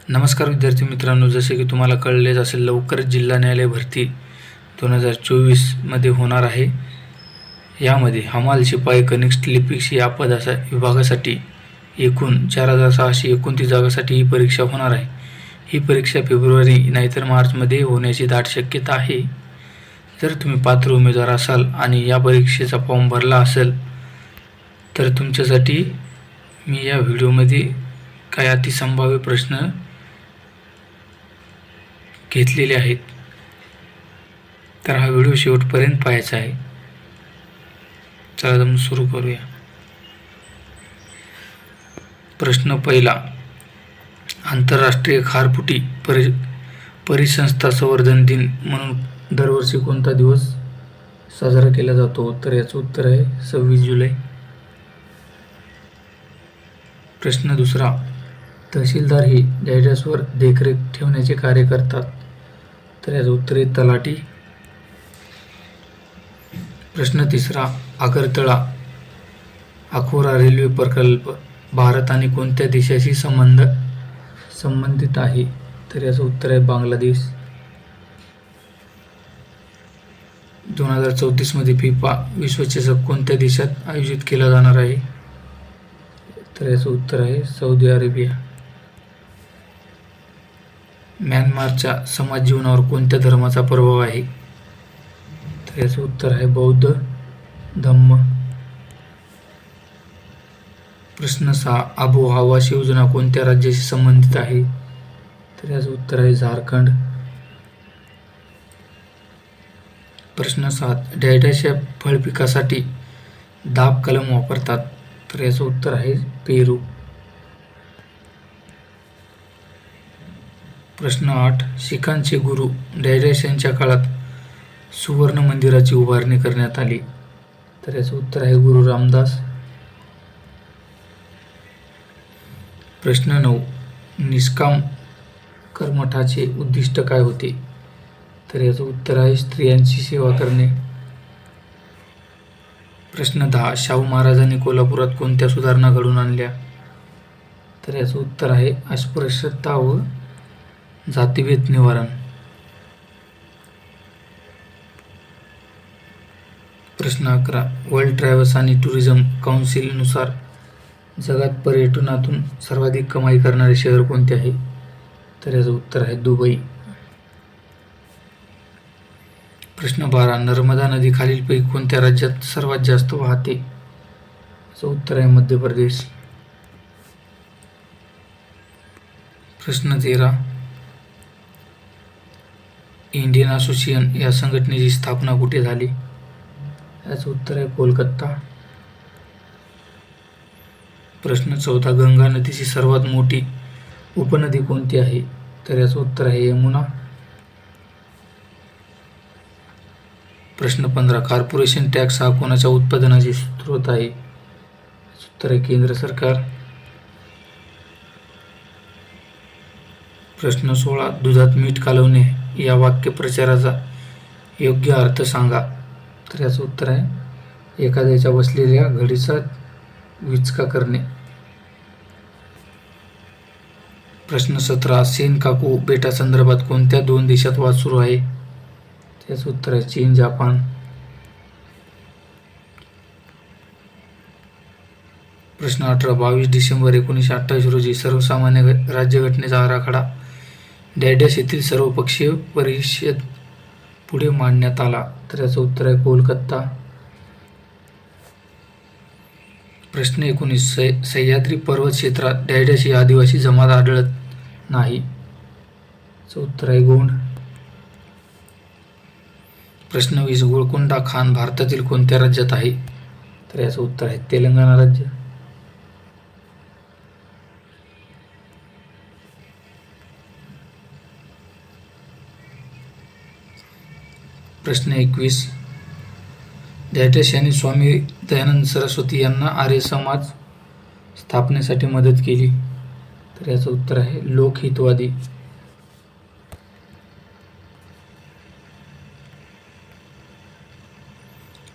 नमस्कार विद्यार्थी मित्रांनो, जसे की तुम्हाला कळलेच असेल, लवकरच जिल्हा न्यायालय भरती 2024मध्ये होणार आहे. यामध्ये हमाल शिपाई कनिष्ठ लिपिक या विभागासाठी एकूण 4629 जागांसाठी ही परीक्षा होणार आहे. ही परीक्षा फेब्रुवारी नाहीतर मार्चमध्ये होण्याची दाट शक्यता आहे. जर तुम्ही पात्र उमेदवार असाल आणि या परीक्षेचा फॉर्म भरला असेल तर तुमच्यासाठी मी या व्हिडिओमध्ये काही अतिसंभाव्य प्रश्न घेतलेले आहेत. तर हा व्हिडिओ शेवटपर्यंत पाहायचा आहे. चला तर सुरू करूया. प्रश्न पहिला, आंतरराष्ट्रीय खारफुटी परिसंस्था संवर्धन दिन म्हणून दरवर्षी कोणता दिवस साजरा केला जातो? तर याचं उत्तर आहे 26 जुलै. प्रश्न दुसरा, तहसीलदार हे डॅशवर देखरेख ठेवण्याचे कार्य करतात. तर याचं उत्तर आहे तलाठी. प्रश्न तिसरा, आगरतळा अखोरा रेल्वे प्रकल्प भारत आणि कोणत्या देशाशी संबंधित आहे? तर याचं उत्तर आहे बांगलादेश. 2034मध्ये फिफा विश्वचषक कोणत्या देशात आयोजित केला जाणार आहे? तर याचं उत्तर आहे सौदी अरेबिया. म्यानमारच्या समाज जीवनावर कोणत्या धर्माचा प्रभाव आहे? तर याचं उत्तर आहे बौद्ध धम्म. प्रश्न 6, आबोहवा आवास योजना कोणत्या राज्याशी संबंधित आहे? तर याचं उत्तर आहे झारखंड. प्रश्न 7, डॅशच्या फळ पिकासाठी दाब कलम वापरतात. तर याचं उत्तर आहे पेरू. प्रश्न 8, शीखांचे गुरु डॅश यांच्या काळात सुवर्ण मंदिराची उभारणी करण्यात आली. तर याचं उत्तर आहे गुरु रामदास. प्रश्न 9, निष्काम कर्मठाचे उद्दिष्ट काय होते? तर याचं उत्तर आहे स्त्रियांची सेवा करणे. प्रश्न 10, शाहू महाराजांनी कोल्हापुरात कोणत्या सुधारणा घडवून आणल्या? तर याचं उत्तर आहे अस्पृश्यता व जातिभेद निवारण. प्रश्न 11, वर्ल्ड ट्रॅव्हल्स आणि टुरिझम काउन्सिलनुसार जगात पर्यटनातून सर्वाधिक कमाई करणारे शहर कोणते आहे? तर याचं उत्तर आहे दुबई. प्रश्न 12, नर्मदा नदी खालीलपैकी कोणत्या राज्यात सर्वात जास्त वाहते? याचं उत्तर आहे मध्य प्रदेश. प्रश्न 13, इंडियन असोसिएशन या संघटनेची स्थापना कुठे झाली? याचं उत्तर आहे कोलकाता. प्रश्न 14, गंगा नदीची सर्वात मोठी उपनदी कोणती आहे? तर याचं उत्तर आहे यमुना. प्रश्न 15, कॉर्पोरेशन टॅक्स हा कोणाच्या उत्पादनाचे स्रोत आहे? याचं उत्तर आहे केंद्र सरकार. प्रश्न 16, दुधात मीठ कालवणे या वाक्यप्रचाराचा योग्य अर्थ सांगा. तर याचं उत्तर आहे एखाद्याच्या बसलेल्या घडीचा विचका करणे. प्रश्न 17, सेनकाकू बेटासंदर्भात कोणत्या 2 देशात वाद सुरू आहे? त्याचं उत्तर आहे चीन, जपान. प्रश्न 18, 22 डिसेंबर 1928 रोजी सर्वसामान्य राज्यघटनेचा आराखडा डॅश येथील सर्वपक्षीय परिषद पुढे मांडण्यात आला. तर याचं उत्तर आहे कोलकाता. प्रश्न 19, सह्याद्री पर्वत क्षेत्रात डॅश ही आदिवासी जमात आढळत नाही. याचं उत्तर आहे गोंड. प्रश्न 20, गोलकोंडा खान भारतातील कोणत्या राज्यात आहे? तर याचं उत्तर आहे तेलंगणा राज्य. प्रश्न 21, डॅश यांनी स्वामी दयानंद सरस्वती यांना आर्य समाज स्थापनेसाठी मदत केली. तर याचं उत्तर आहे लोकहितवादी.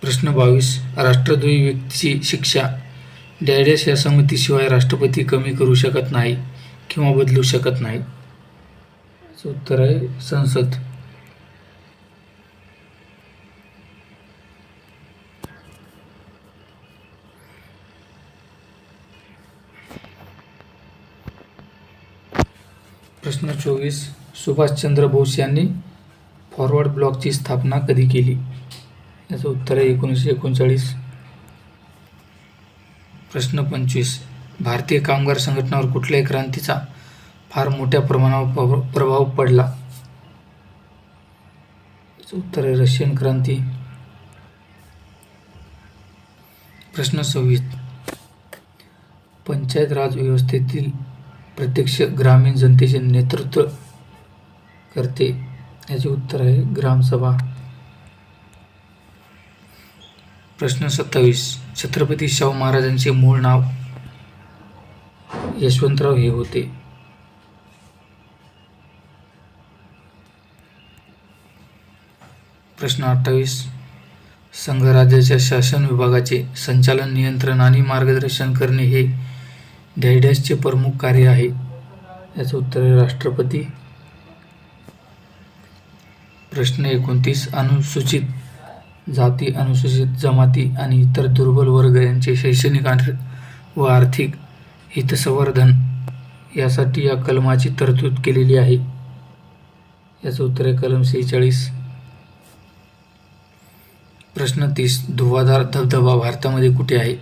प्रश्न 22, राष्ट्रद्रोही व्यक्तीची शिक्षा डॅश या समितीशिवाय राष्ट्रपती कमी करू शकत नाही किंवा बदलू शकत नाही. याचं उत्तर आहे संसद. प्रश्न 24. सुभाषचंद्र बोस यांनी फॉरवर्ड ब्लॉकची स्थापना कधी केली? याचं उत्तर आहे 1939. प्रश्न 25. भारतीय कामगार संघटनावर कुठल्याही क्रांतीचा फार मोठ्या प्रमाणावर प्रभाव पडला? याचं उत्तर आहे रशियन क्रांती. प्रश्न 26. पंचायत राज व्यवस्थेतील प्रत्यक्ष ग्रामीण जनतेचे नेतृत्व करते? याचे उत्तर आहे ग्रामसभा. प्रश्न 27. छत्रपती शाहू महाराजांचे मूळ नाव? यशवंतराव हे होते. प्रश्न 28. संघराज्याच्या शासन विभागाचे संचालन, नियंत्रण आणि मार्गदर्शन करणे हे डॅशचे प्रमुख कार्य आहे? याचं उत्तर आहे राष्ट्रपती. प्रश्न 29. अनुसूचित जाती, अनुसूचित जमाती आणि इतर दुर्बल वर्ग यांचे शैक्षणिक व आर्थिक हितसंवर्धन यासाठी या कलमाची तरतूद केलेली आहे? याचं उत्तर आहे कलम 46. प्रश्न 30. धुवाधार धबधबा भारतामध्ये कुठे आहे?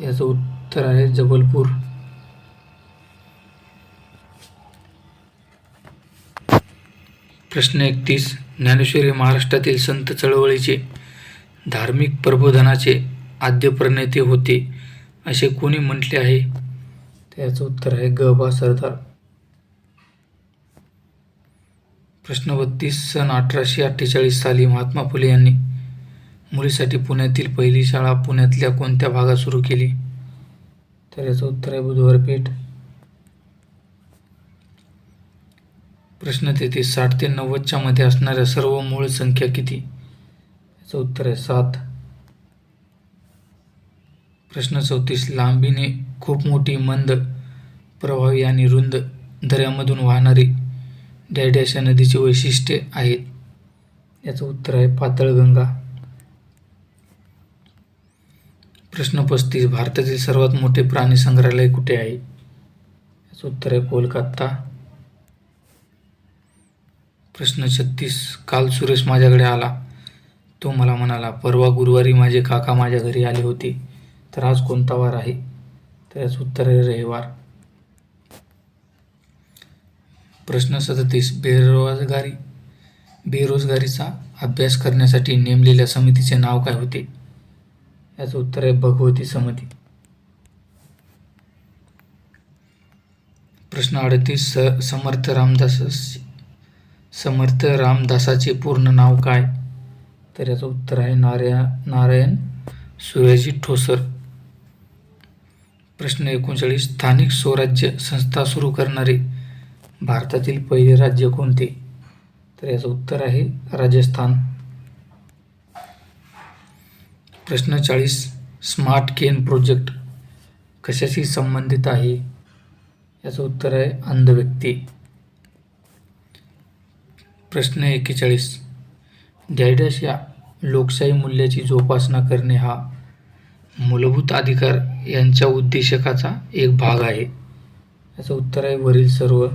याचं उत्तर आहे जबलपूर. प्रश्न 31. ज्ञानेश्वर महाराष्ट्रातील संत चळवळीचे धार्मिक प्रबोधनाचे आद्य प्रणेते होते असे कोणी म्हटले आहे? त्याचं उत्तर आहे ग. सरदार. प्रश्न 32. सन 1848 साली महात्मा फुले यांनी मुलीसाठी पुण्यातील पहिली शाळा पुण्यातल्या कोणत्या भागात सुरू केली? तर याचं उत्तर आहे बुधवार पेठ. प्रश्न 33. 60 ते 90च्या मध्ये असणाऱ्या सर्व मूळ संख्या किती? याचं उत्तर आहे 7. प्रश्न 34. लांबीने खूप मोठी, मंद, प्रवाही आणि रुंद दऱ्यामधून वाहणारी डॅश या नदीची वैशिष्ट्ये आहेत? याचं उत्तर आहे पाताळगंगा. प्रश्न 35. भारतातील सर्वात मोठे प्राणी संग्रहालय कुठे आहे? याचं उत्तर आहे कोलकाता. प्रश्न 36. काल सुरेश माझ्याकडे आला. तो मला म्हणाला, परवा गुरुवारी माझे काका माझ्या घरी आले होते. तर आज कोणता वार आहे? तर याचं उत्तर आहे रविवार. प्रश्न 37. बेरोजगारीचा अभ्यास करण्यासाठी नेमलेल्या समितीचे नाव काय होते? याचं उत्तर आहे भगवती समिती. प्रश्न 38. समर्थ रामदासाचे पूर्ण नाव काय? तर याचं उत्तर आहे नारायण सूर्याजी ठोसर. प्रश्न 39. स्थानिक स्वराज्य संस्था सुरू करणारे भारतातील पहिले राज्य कोणते? तर याचं उत्तर आहे राजस्थान. प्रश्न 40. स्मार्ट केन प्रोजेक्ट कशाशी संबंधित आहे? याचं उत्तर आहे अंध व्यक्ती. प्रश्न 41. डॅश या लोकशाही मूल्याची जोपासना करणे हा मूलभूत अधिकार यांच्या उद्देशकाचा एक भाग आहे? याचं उत्तर आहे वरील सर्व.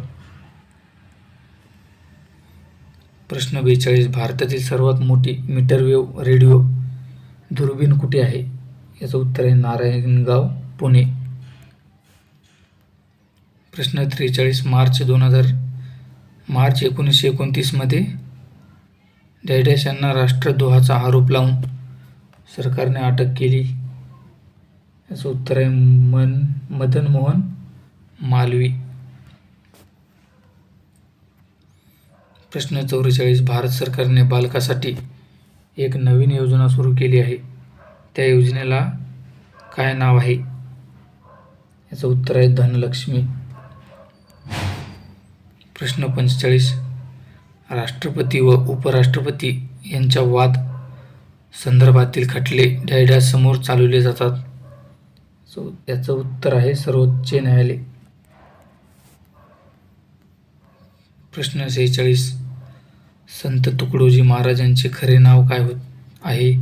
प्रश्न 42. भारतातील सर्वात मोठी मीटरवेव्ह रेडिओ दुर्बीण कुठे आहे? याचं उत्तर आहे नारायणगाव, पुणे. प्रश्न 43. मार्च 1929 मध्ये डॅश यांना राष्ट्रद्रोहाचा आरोप लावून सरकारने अटक केली? याचं उत्तर आहे मदन मोहन मालवी. प्रश्न 44. भारत सरकारने बालकासाठी एक नवीन योजना सुरू केली आहे. त्या योजनेला काय नाव आहे? याचं उत्तर आहे धनलक्ष्मी. प्रश्न 45. राष्ट्रपती व उपराष्ट्रपती यांच्या वाद संदर्भातील खटले डॅश समोर चालवले जातात? याचं उत्तर आहे सर्वोच्च न्यायालय. प्रश्न 46. संत तुकडोजी महाराजांचे खरे नाव काय आहे?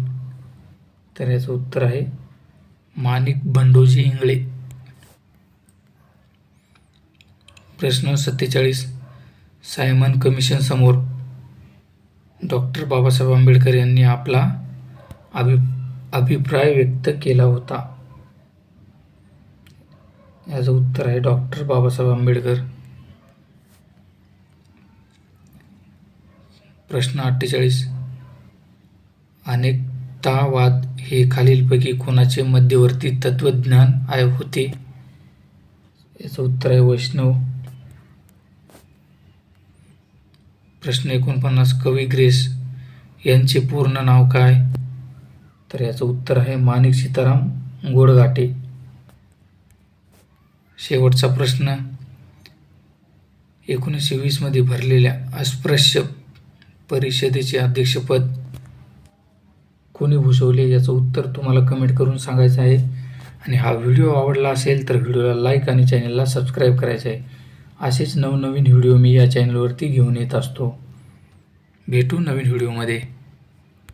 तर याचं उत्तर आहे माणिक बंडोजी इंगळे. प्रश्न 47. सायमन कमिशन समोर डॉक्टर बाबासाहेब आंबेडकर यांनी आपला अभिप्राय व्यक्त केला होता. याचं उत्तर आहे डॉक्टर बाबासाहेब आंबेडकर. प्रश्न 48. अनेकतावाद हे खालीलपैकी कोणाचे मध्यवर्ती तत्वज्ञान होते? याचं उत्तर आहे वैष्णव. प्रश्न 49. कवी ग्रेस यांचे पूर्ण नाव काय? तर याचं उत्तर आहे माणिक सीताराम गोडघाटे. शेवटचा प्रश्न. 1920 मध्ये भरलेल्या अस्पृश्य परिषदेचे अध्यक्षपद कोणी भूषवले? याचं उत्तर तुम्हाला कमेंट करून सांगायचं आहे. आणि हा व्हिडिओ आवडला असेल तर व्हिडिओला लाईक आणि चॅनलला सबस्क्राईब करायचं आहे. असेच नवनवीन व्हिडिओ मी या चॅनलवरती घेऊन येत असतो. भेटू नवीन व्हिडिओमध्ये.